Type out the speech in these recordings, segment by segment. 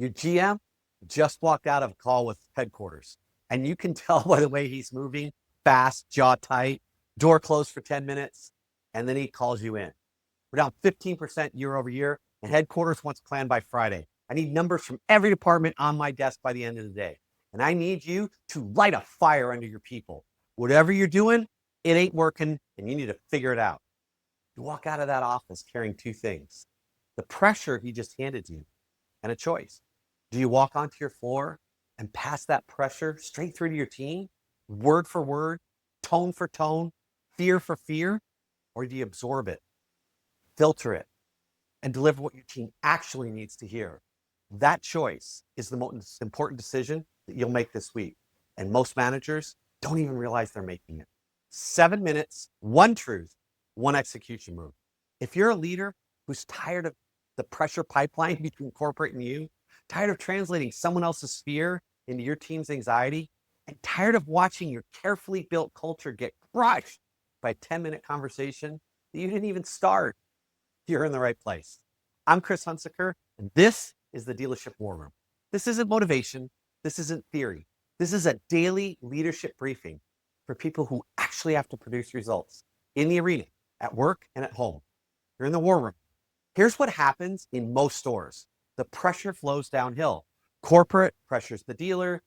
Your GM just walked out of a call with headquarters, and you can tell by the way he's moving, fast, jaw tight, door closed for 10 minutes, and then he calls you in. We're down 15% year over year, and headquarters wants planned by Friday. I need numbers from every department on my desk by the end of the day. And I need you to light a fire under your people. Whatever you're doing, it ain't working, and you need to figure it out. You walk out of that office carrying two things: the pressure he just handed you and a choice. Do you walk onto your floor and pass that pressure straight through to your team, word for word, tone for tone, fear for fear? Or do you absorb it, filter it, and deliver what your team actually needs to hear? That choice is the most important decision that you'll make this week. And most managers don't even realize they're making it. 7 minutes, one truth, one execution move. If you're a leader who's tired of the pressure pipeline between corporate and you, tired of translating someone else's fear into your team's anxiety, and tired of watching your carefully built culture get crushed by a 10-minute conversation that you didn't even start, you're in the right place. I'm Chris Hunsaker, and this is the Dealership War Room. This isn't motivation. This isn't theory. This is a daily leadership briefing for people who actually have to produce results in the arena, at work, and at home. You're in the war room. Here's what happens in most stores. The pressure flows downhill. Corporate pressures the dealer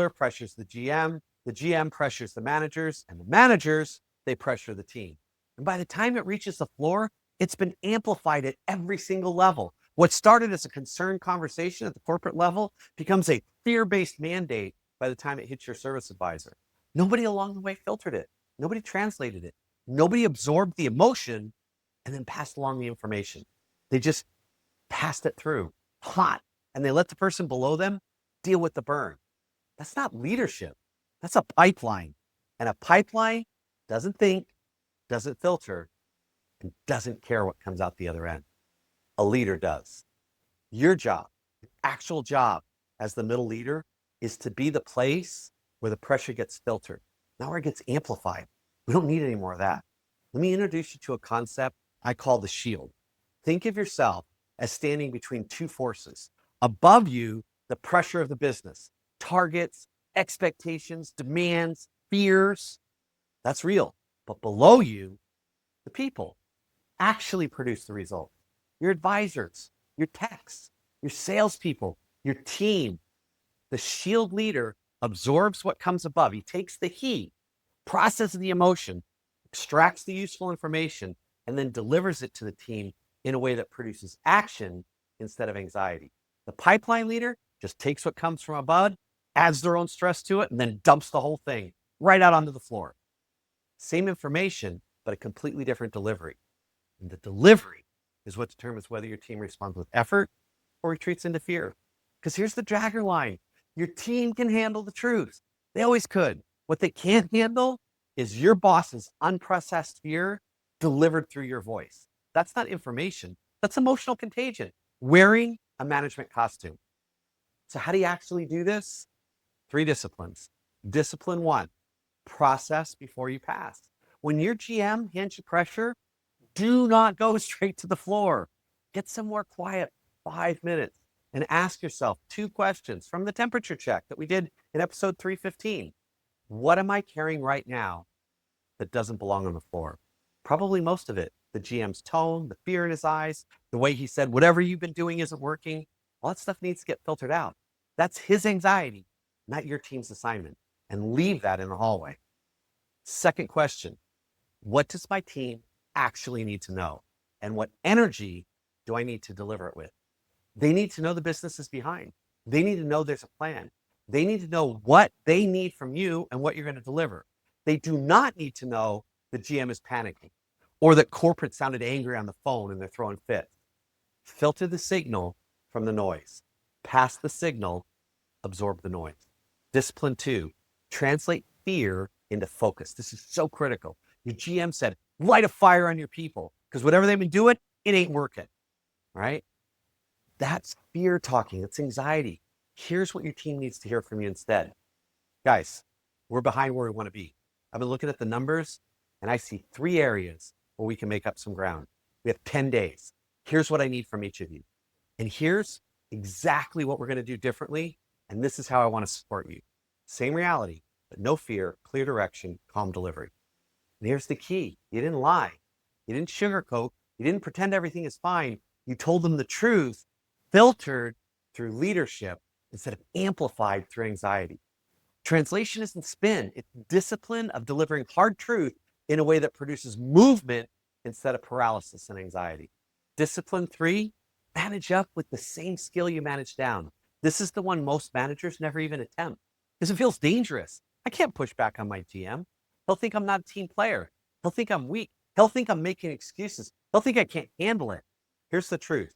pressures the GM pressures the managers, and the managers, they pressure the team. And by the time it reaches the floor, it's been amplified at every single level. What started as a concerned conversation at the corporate level becomes a fear-based mandate by the time it hits your service advisor. Nobody along the way filtered it. Nobody translated it. Nobody absorbed the emotion and then passed along the information. They just passed it through hot, and they let the person below them deal with the burn. That's not leadership. That's a pipeline. And a pipeline doesn't think, doesn't filter, and doesn't care what comes out the other end. A leader does. Your job, your actual job as the middle leader, is to be the place where the pressure gets filtered, not where it gets amplified. We don't need any more of that. Let me introduce you to a concept I call the shield. Think of yourself as standing between two forces. Above you, the pressure of the business, targets, expectations, demands, fears. That's real. But below you, the people actually produce the result. Your advisors, your techs, your salespeople, your team. The shield leader absorbs what comes above. He takes the heat, processes the emotion, extracts the useful information, and then delivers it to the team in a way that produces action instead of anxiety. The pipeline leader just takes what comes from above, adds their own stress to it, and then dumps the whole thing right out onto the floor. Same information, but a completely different delivery. And the delivery is what determines whether your team responds with effort or retreats into fear. Because here's the dragger line. Your team can handle the truth. They always could. What they can't handle is your boss's unprocessed fear delivered through your voice. That's not information. That's emotional contagion, wearing a management costume. So how do you actually do this? 3 disciplines. Discipline 1, process before you pass. When your GM hands you pressure, do not go straight to the floor. Get somewhere quiet, 5 minutes, and ask yourself 2 questions from the temperature check that we did in episode 315. What am I carrying right now that doesn't belong on the floor? Probably most of it. The GM's tone, the fear in his eyes, the way he said, whatever you've been doing isn't working. All that stuff needs to get filtered out. That's his anxiety, not your team's assignment. And leave that in the hallway. Second question, what does my team actually need to know? And what energy do I need to deliver it with? They need to know the business is behind. They need to know there's a plan. They need to know what they need from you and what you're going to deliver. They do not need to know the GM is panicking or that corporate sounded angry on the phone and they're throwing fits. Filter the signal from the noise. Pass the signal, absorb the noise. Discipline 2, translate fear into focus. This is so critical. Your GM said, light a fire on your people because whatever they've been doing, it ain't working, right? That's fear talking. That's anxiety. Here's what your team needs to hear from you instead. Guys, we're behind where we want to be. I've been looking at the numbers and I see 3 areas where we can make up some ground. We have 10 days. Here's what I need from each of you. And here's exactly what we're going to do differently. And this is how I want to support you. Same reality, but no fear, clear direction, calm delivery. And here's the key. You didn't lie. You didn't sugarcoat. You didn't pretend everything is fine. You told them the truth, filtered through leadership instead of amplified through anxiety. Translation isn't spin. It's discipline of delivering hard truth in a way that produces movement instead of paralysis and anxiety. Discipline 3, manage up with the same skill you manage down. This is the one most managers never even attempt because it feels dangerous. I can't push back on my GM. He'll think I'm not a team player. He'll think I'm weak. He'll think I'm making excuses. He'll think I can't handle it. Here's the truth.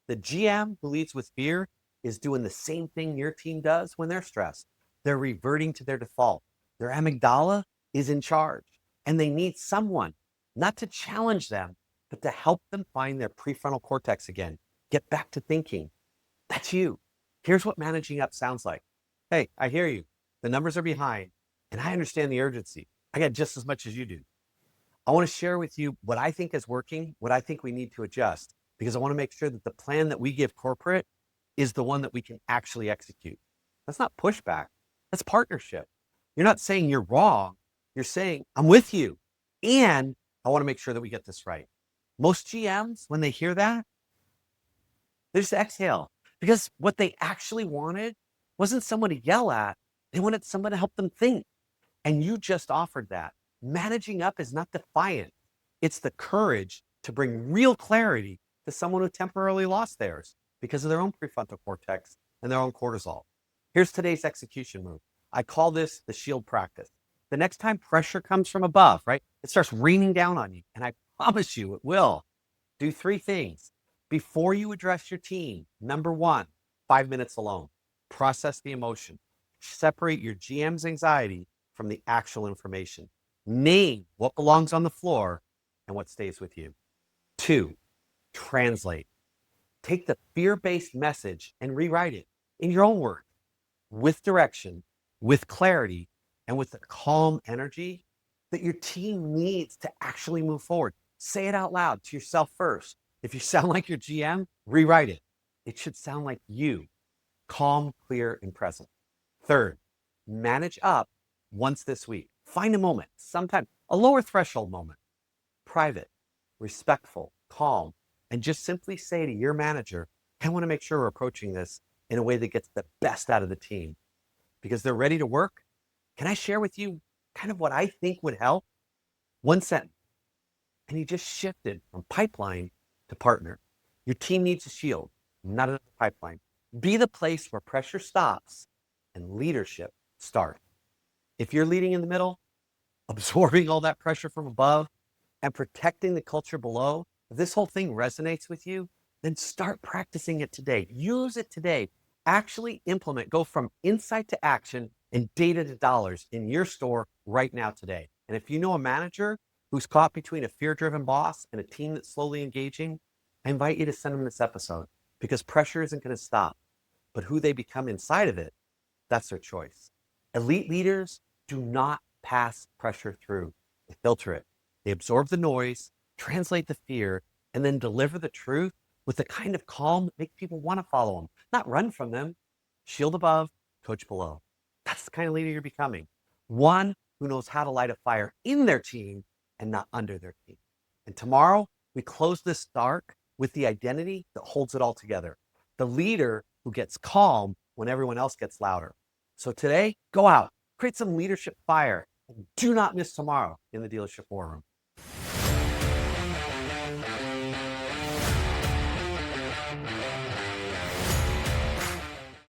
The GM who leads with fear is doing the same thing your team does when they're stressed. They're reverting to their default. Their amygdala is in charge, and they need someone not to challenge them, but to help them find their prefrontal cortex again. Get back to thinking. That's you. Here's what managing up sounds like. Hey, I hear you. The numbers are behind, and I understand the urgency. I got just as much as you do. I want to share with you what I think is working, what I think we need to adjust, because I want to make sure that the plan that we give corporate is the one that we can actually execute. That's not pushback. That's partnership. You're not saying you're wrong. You're saying, I'm with you. And I want to make sure that we get this right. Most GMs, when they hear that, they just exhale because what they actually wanted wasn't someone to yell at. They wanted someone to help them think. And you just offered that. Managing up is not defiant. It's the courage to bring real clarity to someone who temporarily lost theirs because of their own prefrontal cortex and their own cortisol. Here's today's execution move. I call this the shield practice. The next time pressure comes from above, right? It starts raining down on you. And I promise you it will. Do 3 things. Before you address your team, number 1, 5 minutes alone. Process the emotion. Separate your GM's anxiety from the actual information. Name what belongs on the floor and what stays with you. 2, translate. Take the fear-based message and rewrite it in your own words, with direction, with clarity, and with the calm energy that your team needs to actually move forward. Say it out loud to yourself first. If you sound like your GM, rewrite it. It should sound like you, calm, clear, and present. 3rd, manage up once this week. Find a moment, sometime, a lower threshold moment, private, respectful, calm, and just simply say to your manager, I want to make sure we're approaching this in a way that gets the best out of the team because they're ready to work. Can I share with you kind of what I think would help? 1 sentence. And you just shifted from pipeline to partner. Your team needs a shield, not another pipeline. Be the place where pressure stops and leadership starts. If you're leading in the middle, absorbing all that pressure from above and protecting the culture below, if this whole thing resonates with you, then start practicing it today. Use it today. Actually implement, go from insight to action and data to dollars in your store right now today. And if you know a manager who's caught between a fear-driven boss and a team that's slowly engaging, I invite you to send them this episode because pressure isn't going to stop. But who they become inside of it, that's their choice. Elite leaders do not pass pressure through. They filter it. They absorb the noise, translate the fear, and then deliver the truth with the kind of calm that makes people want to follow them, not run from them. Shield above, coach below. That's the kind of leader you're becoming. One who knows how to light a fire in their team and not under their team. And tomorrow, we close this arc with the identity that holds it all together. The leader who gets calm when everyone else gets louder. So today, go out, create some leadership fire, and do not miss tomorrow in the Dealership War Room.